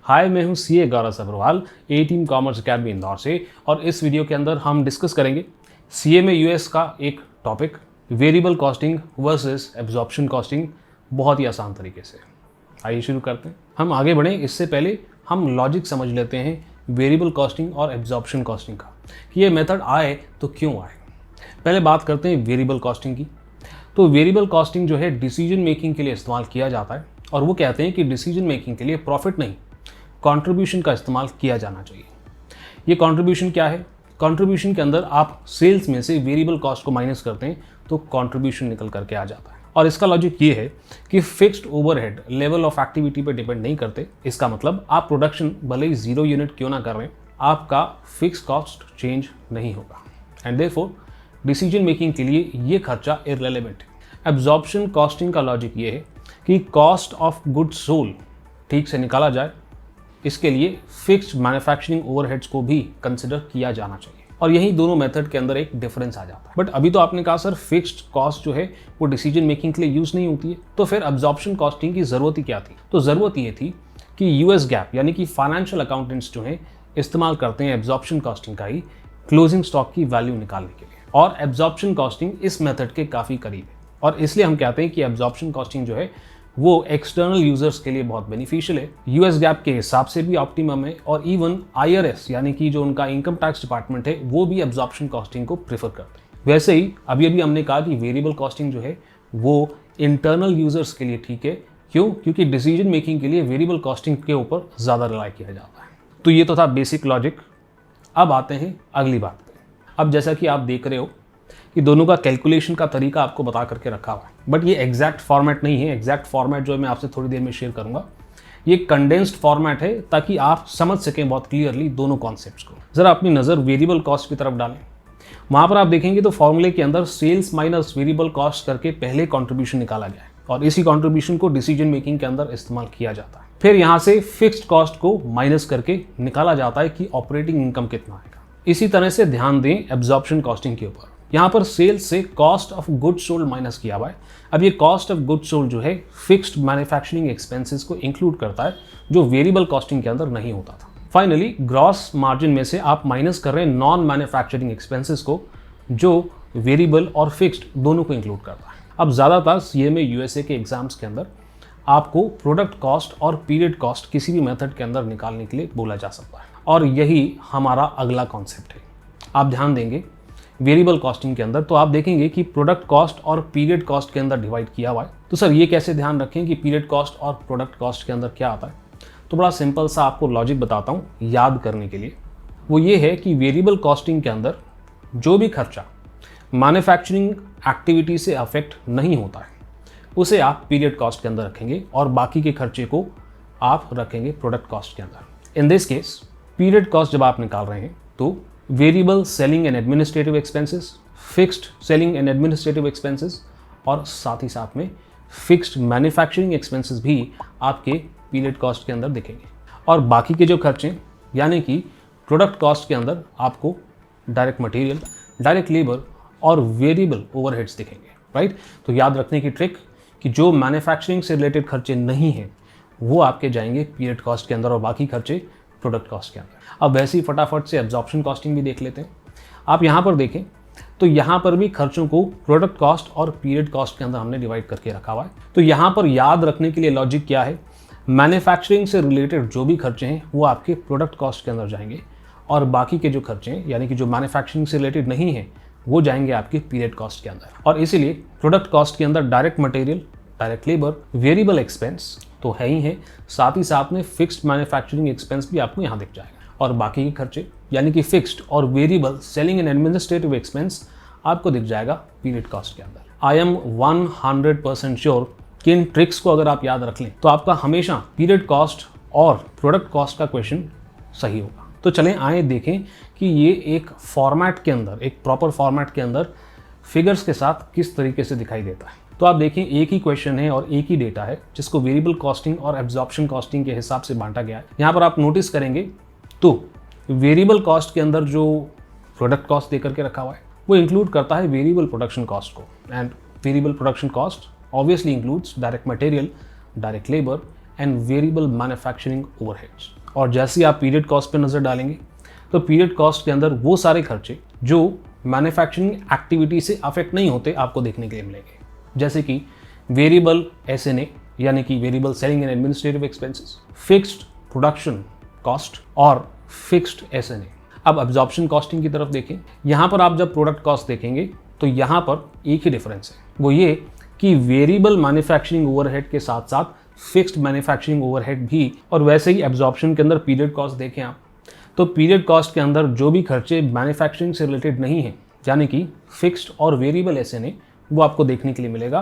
हाय, मैं हूं सीए गौरव सब्रवाल, ए team commerce academy Indore से। और इस वीडियो के अंदर हम डिस्कस करेंगे सीए में यूएस का एक topic, variable costing versus absorption costing, बहुत ही आसान तरीके से। आइए शुरू करते हैं। हम आगे बढ़ें इससे पहले हम लॉजिक समझ लेते हैं वेरिएबल कॉस्टिंग और एब्जॉर्प्शन कॉस्टिंग का, कि ये मेथड आए तो क्यों आए। पहले बात करते हैं वेरिएबल कॉस्टिंग की। तो वेरिएबल कॉस्टिंग जो है डिसीजन मेकिंग के लिए इस्तेमाल किया जाता है, और वो कहते हैं कि डिसीजन मेकिंग के लिए प्रॉफिट नहीं, कंट्रीब्यूशन का इस्तेमाल किया जाना चाहिए। ये कंट्रीब्यूशन क्या है? कंट्रीब्यूशन के अंदर आप सेल्स में से वेरिएबल कॉस्ट को माइनस करते हैं तो कंट्रीब्यूशन निकल करके आ जाता है। और इसका लॉजिक ये है कि fixed overhead level of activity पे डिपेंड नहीं करते। इसका मतलब आप प्रोडक्शन भले ही 0 यूनिट क्यों ना कर रहे हैं, आपका फिक्स कॉस्ट चेंज नहीं होगा, एंड देयरफॉर डिसीजन मेकिंग के लिए ये खर्चा इररिलेवेंट है। एब्जॉर्प्शन कॉस्टिंग का लॉजिक ये है कि कॉस्ट ऑफ गुड्स सोल्ड ठीक से निकाला जाए, इसके लिए फिक्स्ड मैन्युफैक्चरिंग ओवरहेड्स को भी कंसिडर किया जाना चाहिए। और यही दोनों मेथड के अंदर एक डिफरेंस आ जाता है। बट अभी तो आपने कहा सर फिक्स्ड कॉस्ट जो है वो डिसीजन मेकिंग के लिए यूज नहीं होती है, तो फिर एब्जॉर्प्शन कॉस्टिंग की जरूरत ही क्या थी? तो जरूरत ये थी कि यूएस गैप यानी कि फाइनेंशियल अकाउंटेंट्स जो है इस्तेमाल करते हैं एब्जॉर्प्शन कॉस्टिंग का ही क्लोजिंग स्टॉक की वैल्यू निकालने के लिए, और एब्जॉर्प्शन कॉस्टिंग इस मेथड के काफी करीब है। और इसलिए हम कहते हैं कि एब्जॉर्प्शन कॉस्टिंग जो है वो एक्सटर्नल यूजर्स के लिए बहुत बेनिफिशियल है। यूएस गैप के हिसाब से भी ऑप्टिमम है, और इवन आईआरएस यानी कि जो उनका इनकम टैक्स डिपार्टमेंट है वो भी एब्जॉर्प्शन कॉस्टिंग को प्रेफर करते हैं। वैसे ही अभी हमने कहा कि वेरिएबल कॉस्टिंग जो है वो इंटरनल यूजर्स के लिए ठीक है। क्यों? क्योंकि डिसीजन मेकिंग के लिए वेरिएबल कॉस्टिंग के ऊपर ज़्यादा रिलाई किया जाता है। तो ये तो था बेसिक लॉजिक। अब आते हैं अगली बात पे। अब जैसा कि आप देख रहे हो कि दोनों का कैलकुलेशन का तरीका आपको बता करके रखा हुआ है, बट ये एग्जैक्ट फॉर्मेट नहीं है। एग्जैक्ट फॉर्मेट जो है मैं आपसे थोड़ी देर में शेयर करूंगा। ये कंडेंस्ड फॉर्मेट है ताकि आप समझ सकें बहुत क्लियरली दोनों कॉन्सेप्ट्स को। जरा अपनी नज़र वेरिएबल कॉस्ट की तरफ डालें। वहाँ पर आप देखेंगे तो फॉर्मूले के अंदर सेल्स माइनस वेरिएबल कॉस्ट करके पहले कॉन्ट्रीब्यूशन निकाला गया है, और इसी कॉन्ट्रीब्यूशन को डिसीजन मेकिंग के अंदर इस्तेमाल किया जाता है। फिर यहाँ से फिक्स्ड कॉस्ट को माइनस करके निकाला जाता है कि ऑपरेटिंग इनकम कितना आएगा। इसी तरह से ध्यान दें एब्जॉर्प्शन कॉस्टिंग के ऊपर। यहाँ पर सेल्स से cost of goods sold minus किया हुआ है। अब ये कॉस्ट ऑफ गुड्स सोल्ड जो है फिक्स्ड मैन्युफैक्चरिंग एक्सपेंसेस को इंक्लूड करता है, जो वेरिएबल कॉस्टिंग के अंदर नहीं होता था। फाइनली ग्रॉस मार्जिन में से आप माइनस कर रहे हैं नॉन मैन्युफैक्चरिंग एक्सपेंसेस को, जो वेरिएबल और फिक्स्ड दोनों को इंक्लूड करता है। अब ज़्यादातर सीए में यूएसए के एग्जाम्स के अंदर आपको प्रोडक्ट कॉस्ट और पीरियड कॉस्ट किसी भी मेथड के अंदर निकालने के लिए बोला जा सकता है, और यही हमारा अगला कॉन्सेप्ट है। आप ध्यान देंगे वेरिएबल कॉस्टिंग के अंदर तो आप देखेंगे कि प्रोडक्ट कॉस्ट और पीरियड कॉस्ट के अंदर डिवाइड किया हुआ है। तो सर ये कैसे ध्यान रखें कि पीरियड कॉस्ट और प्रोडक्ट कॉस्ट के अंदर क्या आता है? तो बड़ा सिंपल सा आपको लॉजिक बताता हूँ याद करने के लिए। वो ये है कि वेरिएबल कॉस्टिंग के अंदर जो भी खर्चा मैन्युफैक्चरिंग एक्टिविटी से अफेक्ट नहीं होता है उसे आप पीरियड कॉस्ट के अंदर रखेंगे, और बाकी के खर्चे को आप रखेंगे प्रोडक्ट कॉस्ट के अंदर। In this case period cost जब आप निकाल रहे हैं तो variable selling and administrative expenses, fixed selling and administrative expenses, और साथ ही साथ में फिक्स्ड मैन्युफैक्चरिंग एक्सपेंसेस भी आपके पीरियड कॉस्ट के अंदर दिखेंगे। और बाकी के जो खर्चे यानी कि प्रोडक्ट कॉस्ट के अंदर आपको डायरेक्ट मटेरियल, डायरेक्ट लेबर और वेरिएबल ओवरहेड्स दिखेंगे, राइट? तो याद रखने की ट्रिक कि जो मैन्युफैक्चरिंग से रिलेटेड खर्चे नहीं हैं वो आपके जाएंगे पीरियड कॉस्ट के अंदर, और बाकी खर्चे प्रोडक्ट कॉस्ट के अंदर। अब वैसे ही फटाफट से एब्जॉर्प्शन कॉस्टिंग भी देख लेते हैं। आप यहाँ पर देखें तो यहाँ पर भी खर्चों को प्रोडक्ट कॉस्ट और पीरियड कॉस्ट के अंदर हमने डिवाइड करके रखा हुआ है। तो यहाँ पर याद रखने के लिए लॉजिक क्या है? मैन्युफैक्चरिंग से रिलेटेड जो भी खर्चे हैं वो आपके प्रोडक्ट कॉस्ट के अंदर जाएंगे, और बाकी के जो खर्चे हैं यानी कि जो मैन्युफैक्चरिंग से रिलेटेड नहीं है वो जाएंगे आपके पीरियड कॉस्ट के अंदर। और इसीलिए प्रोडक्ट कॉस्ट के अंदर direct material, direct labour, variable expense तो है ही है, साथ ही साथ में फिक्स्ड मैन्युफैक्चरिंग एक्सपेंस भी आपको यहाँ दिख जाएगा, और बाकी के खर्चे यानी कि फिक्स्ड और variable selling and administrative expense आपको दिख जाएगा पीरियड कॉस्ट के अंदर। आई एम 100% श्योर कि इन ट्रिक्स को अगर आप याद रख लें तो आपका हमेशा पीरियड कॉस्ट और प्रोडक्ट कॉस्ट का क्वेश्चन सही होगा। तो चलें आए देखें कि ये एक फॉर्मेट के अंदर, एक प्रॉपर फॉर्मेट के अंदर फिगर्स के साथ किस तरीके से दिखाई देता है। तो आप देखें एक ही क्वेश्चन है और एक ही डेटा है जिसको वेरिएबल कॉस्टिंग और एब्जॉर्प्शन कॉस्टिंग के हिसाब से बांटा गया है। यहाँ पर आप नोटिस करेंगे तो वेरिएबल कॉस्ट के अंदर जो प्रोडक्ट कॉस्ट देकर के रखा हुआ है वो इंक्लूड करता है वेरिएबल प्रोडक्शन कॉस्ट को, and variable production cost obviously includes direct material, direct labour and variable manufacturing overheads. और जैसे ही आप पीरियड कॉस्ट पे नज़र डालेंगे तो पीरियड कॉस्ट के अंदर वो सारे खर्चे जो मैन्युफैक्चरिंग एक्टिविटी से अफेक्ट नहीं होते आपको देखने के लिए मिलेंगे, जैसे कि वेरिएबल SNA यानी कि variable selling and administrative expenses, fixed production cost और फिक्स्ड SNA। अब अब्जॉर्प्शन कॉस्टिंग की तरफ देखें, यहाँ पर आप जब प्रोडक्ट कॉस्ट देखेंगे तो यहाँ पर एक ही डिफरेंस है, वो ये कि वेरिएबल मैन्युफैक्चरिंग ओवरहेड के साथ साथ फिक्स्ड मैन्युफैक्चरिंग ओवरहेड भी, और वैसे ही एब्जॉर्प्शन के अंदर पीरियड कॉस्ट देखें आप तो पीरियड कॉस्ट के अंदर जो भी खर्चे मैन्युफैक्चरिंग से रिलेटेड नहीं है यानी कि फिक्स्ड और वेरिएबल SNA वो आपको देखने के लिए मिलेगा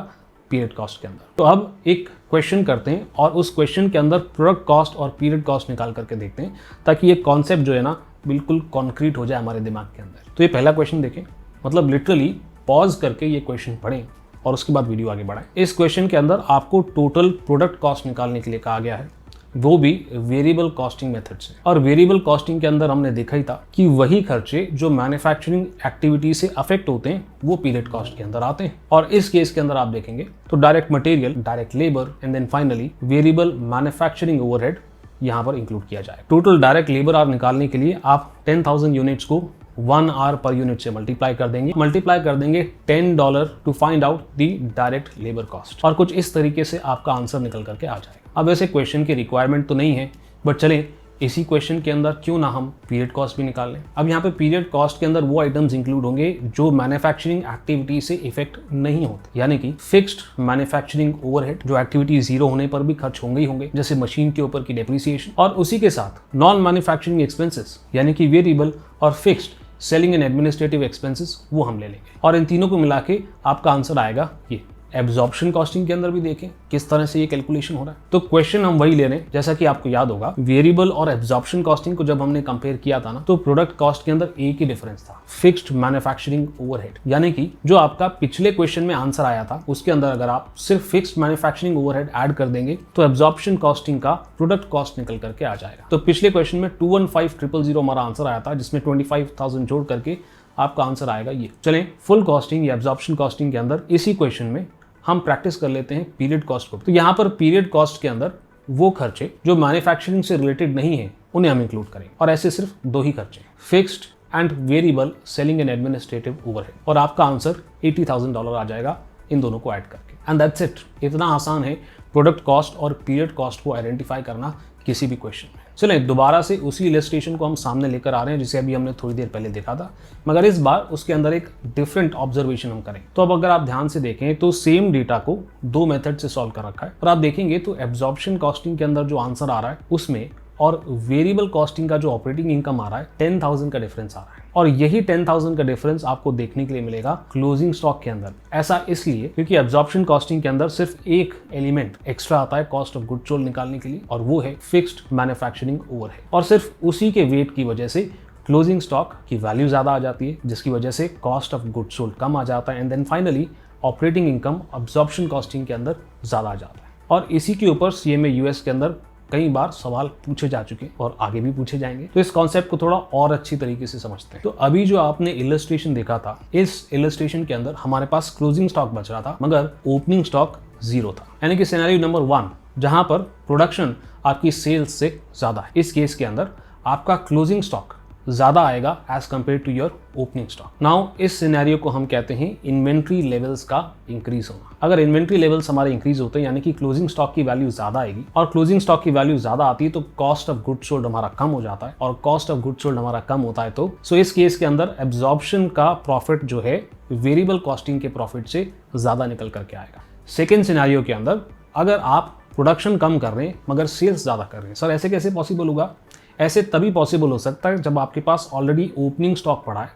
पीरियड कॉस्ट के अंदर। तो अब एक क्वेश्चन करते हैं और उस क्वेश्चन के अंदर प्रोडक्ट कॉस्ट और पीरियड कॉस्ट निकाल करके देखते हैं ताकि ये कॉन्सेप्ट जो है ना बिल्कुल कॉन्क्रीट हो जाए हमारे दिमाग के अंदर। तो ये पहला क्वेश्चन देखें, मतलब लिटरली पॉज करके ये क्वेश्चन पढ़ें और उसके बाद वीडियो आगे बढ़ाएं। इस क्वेश्चन के अंदर आपको टोटल प्रोडक्ट कॉस्ट निकालने के लिए कहा गया है, वो भी वेरिएबल कॉस्टिंग मेथड से। और वेरिएबल कॉस्टिंग के अंदर हमने देखा ही था कि वही खर्चे जो मैन्युफैक्चरिंग एक्टिविटी से अफेक्ट होते हैं वो पीरियड कॉस्ट के अंदर आते हैं। और इस केस के अंदर आप देखेंगे तो direct material, direct labour and then finally variable manufacturing overhead यहाँ पर इंक्लूड किया जाए। टोटल डायरेक्ट लेबर आवर निकालने के लिए आप 10,000 यूनिट्स को 1 आवर पर यूनिट से मल्टीप्लाई कर देंगे $10 to find out the direct labour cost, और कुछ इस तरीके से आपका आंसर निकल करके आ जाएगा। अब वैसे क्वेश्चन की रिक्वायरमेंट तो नहीं है, बट चलें इसी क्वेश्चन के अंदर क्यों ना हम पीरियड कॉस्ट भी निकाल लें। अब यहाँ पे पीरियड कॉस्ट के अंदर वो आइटम्स इंक्लूड होंगे जो मैन्युफैक्चरिंग एक्टिविटी से इफेक्ट नहीं होते, यानी कि फिक्स्ड मैन्युफैक्चरिंग ओवरहेड जो एक्टिविटी जीरो होने पर भी खर्च होंगे ही होंगे, जैसे मशीन के ऊपर की डेप्रिसिएशन, और उसी के साथ नॉन मैन्युफैक्चरिंग एक्सपेंसेस यानी कि वेरिएबल और fixed selling and administrative expenses वो हम ले लेंगे। और इन तीनों को मिला के आपका आंसर आएगा ये। एब्जॉर्प्शन कॉस्टिंग के अंदर भी देखें किस तरह से ये कैलकुलेशन हो रहा है। तो क्वेश्चन हम वही ले रहे हैं, जैसा कि आपको याद होगा वेरिएबल और एब्जॉर्प्शन कॉस्टिंग को जब हमने कंपेयर किया था ना, तो प्रोडक्ट कॉस्ट के अंदर एक ही डिफरेंस था, फिक्स्ड मैन्युफैक्चरिंग ओवरहेड। यानी कि जो आपका पिछले क्वेश्चन में आंसर आया था उसके अंदर अगर आप सिर्फ फिक्स्ड मैन्युफैक्चरिंग ओवरहेड ऐड कर देंगे तो एब्जॉर्प्शन कॉस्टिंग का प्रोडक्ट कॉस्ट निकल करके आ जाएगा। तो पिछले क्वेश्चन में 215,000 हमारा आंसर आया था, जिसमें 25,000 जोड़ करके आपका आंसर आएगा ये। चलें फुल कॉस्टिंग या एब्जॉर्प्शन कॉस्टिंग के अंदर इसी क्वेश्चन में हम प्रैक्टिस कर लेते हैं पीरियड कॉस्ट को। तो यहाँ पर पीरियड कॉस्ट के अंदर वो खर्चे जो मैन्युफैक्चरिंग से रिलेटेड नहीं है उन्हें हम इंक्लूड करेंगे, और ऐसे सिर्फ दो ही खर्चे, fixed and variable selling and administrative overhead, और आपका आंसर $80,000 आ जाएगा इन दोनों को ऐड करके। And that's it. इतना आसान है प्रोडक्ट कॉस्ट और पीरियड कॉस्ट को आइडेंटिफाई करना किसी भी क्वेश्चन में। चलें दोबारा से उसी इलस्ट्रेशन को हम सामने लेकर आ रहे हैं जिसे अभी हमने थोड़ी देर पहले देखा था, मगर इस बार उसके अंदर एक डिफरेंट ऑब्जर्वेशन हम करें। तो अब अगर आप ध्यान से देखें तो सेम डेटा को दो मेथड से सॉल्व कर रखा है, और आप देखेंगे तो एब्जॉर्प्शन कॉस्टिंग के अंदर जो आंसर आ रहा है उसमें और वेरिएबल कॉस्टिंग का जो ऑपरेटिंग इनकम आ रहा है 10,000 का डिफरेंस आ रहा है, और यही 10,000 का डिफरेंस आपको देखने के लिए मिलेगा क्लोजिंग स्टॉक के अंदर। ऐसा इसलिए क्योंकि एब्जॉर्प्शन कॉस्टिंग के अंदर सिर्फ एक एलिमेंट एक्स्ट्रा आता है कॉस्ट ऑफ गुड्स सोल्ड निकालने के लिए, और वो है फिक्स्ड मैन्युफैक्चरिंग ओवरहेड, और सिर्फ उसी के वेट की वजह से क्लोजिंग स्टॉक की वैल्यू ज्यादा आ जाती है, जिसकी वजह से कॉस्ट ऑफ गुड्स सोल्ड कम आ जाता है, and then finally operating income absorption costing के अंदर ज्यादा आ जाता है। और इसी के ऊपर CMA US के अंदर कई बार सवाल पूछे जा चुके और आगे भी पूछे जाएंगे, तो इस कॉन्सेप्ट को थोड़ा और अच्छी तरीके से समझते हैं। तो अभी जो आपने इलस्ट्रेशन देखा था, इस इलस्ट्रेशन के अंदर हमारे पास क्लोजिंग स्टॉक बच रहा था मगर ओपनिंग स्टॉक 0 था, यानी कि सिनेरियो नंबर 1 जहां पर प्रोडक्शन आपकी सेल्स से ज्यादा है, इस केस के अंदर आपका क्लोजिंग स्टॉक ज्यादा आएगा as compare to your opening stock. Now इस सिनेरियो को हम कहते हैं इन्वेंट्री लेवल्स का इंक्रीज होना। अगर इन्वेंट्री लेवल्स हमारे इंक्रीज होते हैं यानी कि क्लोजिंग स्टॉक की वैल्यू ज्यादा आएगी, और क्लोजिंग स्टॉक की वैल्यू ज्यादा आती है तो कॉस्ट ऑफ गुड्स सोल्ड हमारा कम हो जाता है, और कॉस्ट ऑफ गुड्स सोल्ड हमारा कम होता है तो इस केस के अंदर एब्जॉर्प्शन का प्रॉफिट जो है वेरिएबल कॉस्टिंग के प्रॉफिट से ज्यादा निकल करके आएगा। सेकेंड सिनेरियो के अंदर अगर आप प्रोडक्शन कम कर रहे हैं मगर सेल्स ज्यादा कर रहे हैं, सर ऐसे कैसे पॉसिबल होगा? ऐसे तभी पॉसिबल हो सकता है जब आपके पास ऑलरेडी ओपनिंग स्टॉक पड़ा है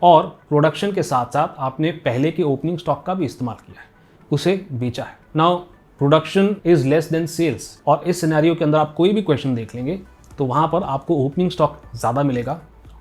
और प्रोडक्शन के साथ साथ आपने पहले के ओपनिंग स्टॉक का भी इस्तेमाल किया है, उसे बेचा है। Now production is less than sales, और इस सिनेरियो के अंदर आप कोई भी क्वेश्चन देख लेंगे तो वहां पर आपको ओपनिंग स्टॉक ज्यादा मिलेगा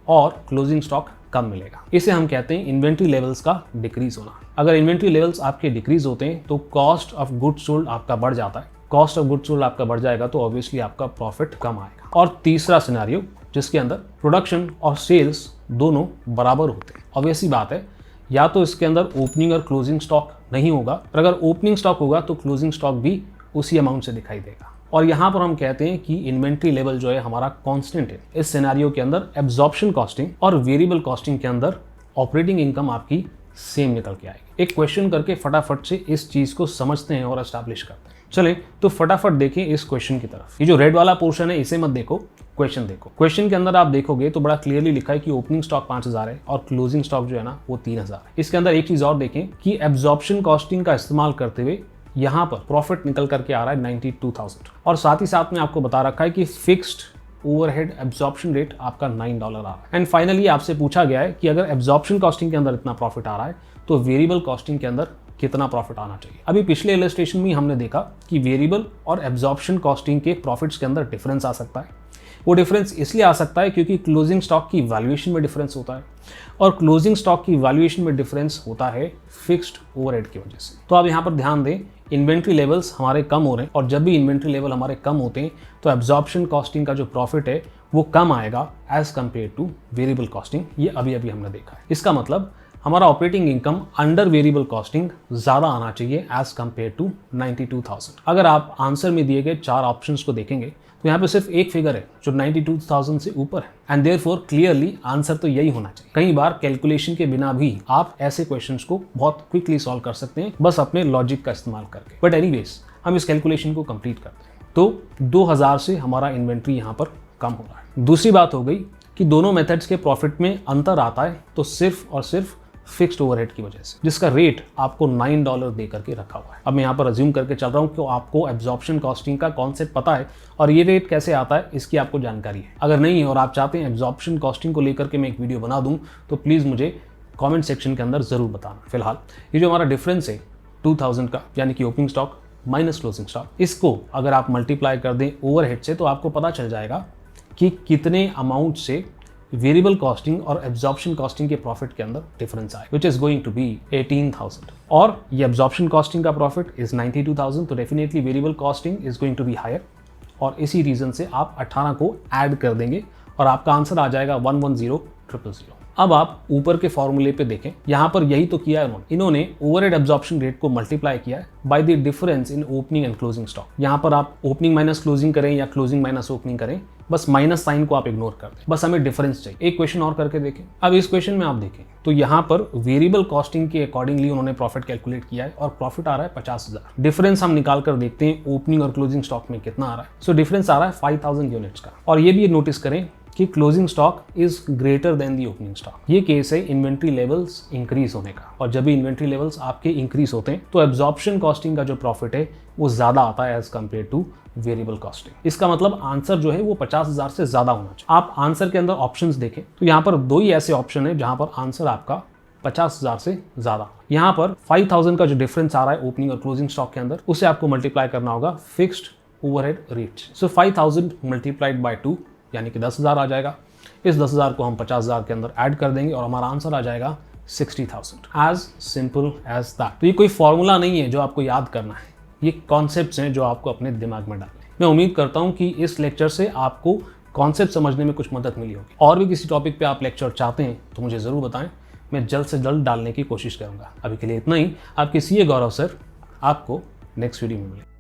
और क्लोजिंग स्टॉक कम मिलेगा। इसे हम कहते हैं इन्वेंट्री लेवल्स का डिक्रीज होना। अगर इन्वेंट्री लेवल्स आपके डिक्रीज होते हैं तो कॉस्ट ऑफ गुड्स सोल्ड आपका बढ़ जाता है, कॉस्ट ऑफ गुड्स सोल्ड आपका बढ़ जाएगा तो ऑब्वियसली आपका प्रॉफिट कम आएगा। और तीसरा सिनेरियो जिसके अंदर प्रोडक्शन और सेल्स दोनों बराबर होते हैं, ऑब्वियस सी बात है या तो इसके अंदर ओपनिंग और क्लोजिंग स्टॉक नहीं होगा, और अगर ओपनिंग स्टॉक होगा तो क्लोजिंग स्टॉक भी उसी अमाउंट से दिखाई देगा। और यहाँ पर हम कहते हैं कि इन्वेंट्री लेवल जो है हमारा कांस्टेंट है। इस सिनेरियो के अंदर एब्जॉर्प्शन कॉस्टिंग और वेरिएबल कॉस्टिंग के अंदर ऑपरेटिंग इनकम आपकी सेम निकल के आएगी। एक क्वेश्चन करके फटाफट से इस चीज को समझते हैं और एस्टैब्लिश करते हैं। चले तो फटाफट देखें इस क्वेश्चन की तरफ। ये जो रेड वाला पोर्शन है इसे मत देखो, क्वेश्चन देखो। क्वेश्चन के अंदर आप देखोगे तो बड़ा क्लियरली लिखा है कि ओपनिंग स्टॉक 5000 है और क्लोजिंग स्टॉक जो है ना वो 3000 है। इसके अंदर एक चीज और देखें कि एब्जॉर्प्शन कॉस्टिंग का इस्तेमाल करते हुए यहाँ पर प्रॉफिट निकल करके आ रहा है 92,000 और साथ ही साथ में आपको बता रखा है कि फिक्स्ड ओवरहेड एब्जॉर्प्शन रेट आपका $9 आ रहा है। एंड फाइनली आपसे पूछा गया है कि अगर एब्जॉर्प्शन कॉस्टिंग के अंदर इतना प्रॉफिट आ रहा है तो वेरिएबल कॉस्टिंग के अंदर कितना प्रॉफिट आना चाहिए। अभी पिछले इलस्ट्रेशन में हमने देखा कि वेरिएबल और एब्जॉर्प्शन कॉस्टिंग के प्रॉफिट्स के अंदर डिफरेंस आ सकता है। वो डिफरेंस इसलिए आ सकता है क्योंकि क्लोजिंग स्टॉक की वैल्यूएशन में डिफरेंस होता है और क्लोजिंग स्टॉक की वैल्यूएशन में डिफरेंस होता है फिक्स्ड ओवरहेड की वजह से। तो आप यहाँ पर ध्यान दें, इन्वेंट्री लेवल्स हमारे कम हो रहे हैं और जब भी इन्वेंट्री लेवल हमारे कम होते हैं तो एब्जॉर्प्शन कॉस्टिंग का जो प्रॉफिट है वो कम आएगा as compare to variable costing. ये अभी हमने देखा है। इसका मतलब हमारा operating income under variable costing ज्यादा आना चाहिए एज कंपेयर टू 92,000। अगर आप आंसर में दिए गए 4 ऑप्शंस को देखेंगे तो यहाँ पे सिर्फ एक फिगर है जो 92,000 से ऊपर है एंड देयरफॉर क्लियरली आंसर तो यही होना चाहिए। कई बार कैलकुलेशन के बिना भी आप ऐसे क्वेश्चंस को बहुत क्विकली सॉल्व कर सकते हैं बस अपने लॉजिक का इस्तेमाल करके। बट एनीवेज हम इस कैलकुलेशन को कंप्लीट करते हैं। तो 2000 से हमारा इन्वेंट्री यहाँ पर कम हो रहा है। दूसरी बात हो गई कि दोनों मेथड्स के प्रॉफिट में अंतर आता है तो सिर्फ और सिर्फ फिक्स्ड ओवरहेड की वजह से, जिसका रेट आपको $9 दे करके रखा हुआ है। अब मैं यहाँ पर अज्यूम करके चल रहा हूँ कि आपको एब्जॉर्प्शन कॉस्टिंग का कॉन्सेप्ट पता है और ये रेट कैसे आता है इसकी आपको जानकारी है। अगर नहीं है और आप चाहते हैं एब्जॉर्प्शन कॉस्टिंग को लेकर के मैं एक वीडियो बना दूँ तो प्लीज़ मुझे कॉमेंट सेक्शन के अंदर ज़रूर बताना। फिलहाल ये जो हमारा डिफरेंस है 2000 का, यानी कि opening stock minus closing stock, इसको अगर आप मल्टीप्लाई कर दें ओवरहेड से तो आपको पता चल जाएगा कि कितने अमाउंट से वेरिएबल कॉस्टिंग और एब्जॉर्प्शन कॉस्टिंग के प्रॉफिट के अंदर डिफरेंस आए, which is going to be 18,000 और ये एब्जॉर्प्शन कॉस्टिंग का प्रॉफिट इज 92,000। तो definitely variable costing is going to be higher और इसी रीजन से आप 18 को ऐड कर देंगे और आपका आंसर आ जाएगा 110,000। अब आप ऊपर के फॉर्मूले पे देखें, यहाँ पर यही तो किया है इन्होंने ओवरहेड एब्जॉर्प्शन रेट को मल्टीप्लाई किया है by the difference in opening and closing stock. यहाँ पर आप ओपनिंग माइनस क्लोजिंग करें या क्लोजिंग माइनस ओपनिंग करें, बस माइनस साइन को आप इग्नोर कर दें, बस हमें डिफरेंस चाहिए। एक क्वेश्चन और करके देखें। अब इस क्वेश्चन में आप देखें तो यहाँ पर वेरिएबल कॉस्टिंग के अकॉर्डिंगली उन्होंने प्रॉफिट कैलकुलेट किया है और प्रॉफिट आ रहा है 50,000। डिफरेंस हम निकाल कर देखते हैं ओपनिंग और क्लोजिंग स्टॉक में कितना आ रहा है। सो डिफरेंस आ रहा है 5,000 यूनिट्स का। और ये भी नोटिस करें कि closing stock is greater than the opening stock. ये केस है इन्वेंट्री लेवल्स इंक्रीज होने का और जब भी इन्वेंट्री लेवल्स आपके इंक्रीज होते हैं तो एब्जॉर्प्शन कॉस्टिंग का जो प्रॉफिट है वो ज्यादा आता है as compare to variable costing. इसका मतलब आंसर जो है वो 50,000 से ज्यादा होना चाहिए। आप आंसर के अंदर ऑप्शंस देखें तो यहाँ पर 2 ही ऐसे ऑप्शन है जहां पर आंसर आपका 50,000 से ज्यादा। यहाँ पर 5,000 का जो डिफरेंस आ रहा है ओपनिंग और क्लोजिंग स्टॉक के अंदर, उसे आपको मल्टीप्लाई करना होगा fixed overhead rate. So 5,000 multiplied by 2 यानी कि 10,000 आ जाएगा। इस 10,000 को हम 50,000 के अंदर ऐड कर देंगे और हमारा आंसर आ जाएगा 60,000। As simple as that. तो ये कोई फॉर्मूला नहीं है जो आपको याद करना है, ये कॉन्सेप्ट्स हैं जो आपको अपने दिमाग में डालने। मैं उम्मीद करता हूँ कि इस लेक्चर से आपको कॉन्सेप्ट समझने में कुछ मदद मिली होगी। और भी किसी टॉपिक पे आप लेक्चर चाहते हैं तो मुझे ज़रूर बताएं, मैं जल्द से जल्द डालने की कोशिश करूँगा। अभी के लिए इतना ही। आपके CA गौरव सर आपको नेक्स्ट वीडियो में मिलेंगे।